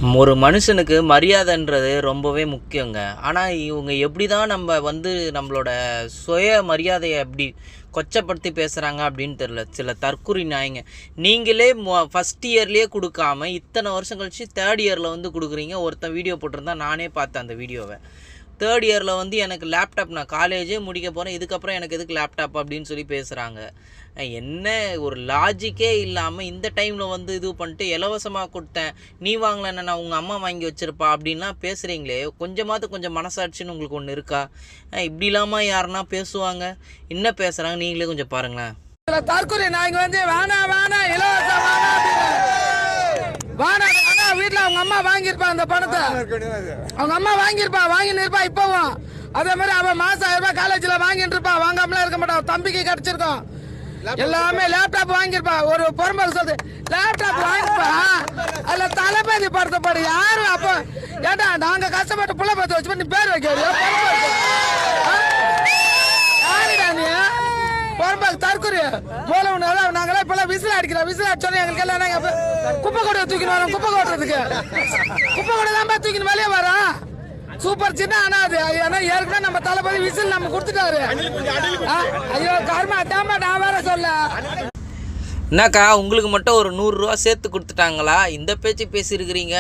ஒரு மனுஷனுக்கு மரியாதைன்றது ரொம்பவே முக்கியங்க. ஆனா, இவங்க எப்படி தான் நம்மளோட சுய மரியாதைய எப்படி கொச்சப்படுத்தி பேசுகிறாங்க அப்படின்னு தெரில. சில தற்குறி நாய்ங்க. நீங்களே ஃபர்ஸ்ட் இயர்லேயே கொடுக்காம இத்தனை வருஷம் கழிச்சு தேர்ட் இயரில் வந்து கொடுக்குறீங்க. ஒருத்தன் வீடியோ போட்டிருந்தான், நானே பார்த்தேன் அந்த வீடியோவை. தேர்ட் இயரில் வந்து எனக்கு லேப்டாப், நான் காலேஜே முடிக்க போகிறேன், இதுக்கப்புறம் எனக்கு எதுக்கு லேப்டாப் அப்படின்னு சொல்லி பேசுகிறாங்க. என்ன ஒரு லாஜிக்கே இல்லாமல் இந்த டைமில் வந்து இது பண்ணிட்டு இலவசமாக கொடுத்தேன், நீ வாங்கலைன்னா நான் உங்கள் அம்மா வாங்கி வச்சுருப்பா அப்படின்லாம் பேசுகிறீங்களே, கொஞ்சம் மனசாட்சின்னு உங்களுக்கு ஒன்று இருக்கா? இப்படி இல்லாமல் யாருன்னா பேசுவாங்க? என்ன பேசுகிறாங்க நீங்களே கொஞ்சம் பாருங்களேன். தற்கொலை நாய்ங்க வந்து வேணாம் இலவசம் வேணாம் வீட்டில் அவங்க அம்மா வாங்கியிருப்பா அந்த பணத்தை, அவங்க அம்மா வாங்கின்னு இருப்பா. இப்பவும் அதே மாதிரி அவன் மாசம் 1000 ரூபாய் காலேஜில் வாங்கிட்டு இருப்பா, வாங்காமலாம் இருக்க மாட்டான். தம்பிக்கு கிடைச்சிருக்கோம் எல்லாமே. லேப்டாப் வாங்கியிருப்பா. ஒரு பொறுமைக்கு சொல்லுது லேப்டாப் வாங்கிப்பா, அதுல தளபதி படுத்தப்படு யாரு? அப்போ ஏட்டா நாங்க கஷ்டப்பட்டு புள்ள பார்த்து வச்சு பண்ணி பேர் வைக்கிறது யாருடா நீ? பொறுமைக்கு தற்கொலை மூல ஒண்ணு. நாங்களாம் இப்பெல்லாம் விசில் அடிச்சோம். எங்களுக்கு எல்லாம் நாங்க குப்பை கூட தூக்கின்னு வரோம். குப்பை கொட்டுறதுக்கு குப்பை கூட தான் தூக்கின்னு வெளியே வரோம். சூப்பர் சின்ன ஆனா அது ஏன்னா ஏற்கனவே நம்ம தளபதி விசில் நம்ம கொடுத்துட்டாரு. ஐயோ கர்மா அட்டாம நான் வேற சொல்ல. என்னக்கா உங்களுக்கு மட்டும் ஒரு 100 ரூபா சேர்த்து கொடுத்துட்டாங்களா? இந்த பேச்சு பேசியிருக்கிறீங்க.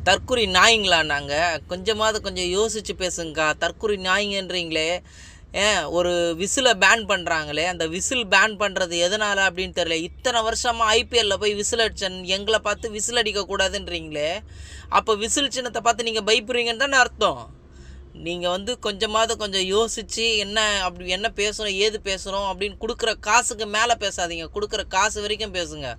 தற்குறி நாய்ங்களா? நாங்கள் கொஞ்சம் யோசித்து பேசுங்கக்கா. தற்குறி நாய்ங்கன்றீங்களே, ஒரு விசிலை பேன் பண்ணுறாங்களே, அந்த விசில் பேன் பண்ணுறது எதனால் அப்படின்னு தெரியல. இத்தனை வருஷமாக ஐபிஎல்லில் போய் விசில் அடிச்சன் எங்களை பார்த்து விசில் அடிக்கக்கூடாதுன்றீங்களே, அப்போ விசில் சின்னத்தை பார்த்து நீங்கள் பயப்படுறீங்கன்னு தானே அர்த்தம். நீங்கள் வந்து கொஞ்சம் யோசித்து என்ன பேசுகிறோம் ஏது பேசுகிறோம் அப்படின்னு கொடுக்குற காசுக்கு மேலே பேசாதீங்க. கொடுக்குற காசு வரைக்கும் பேசுங்க.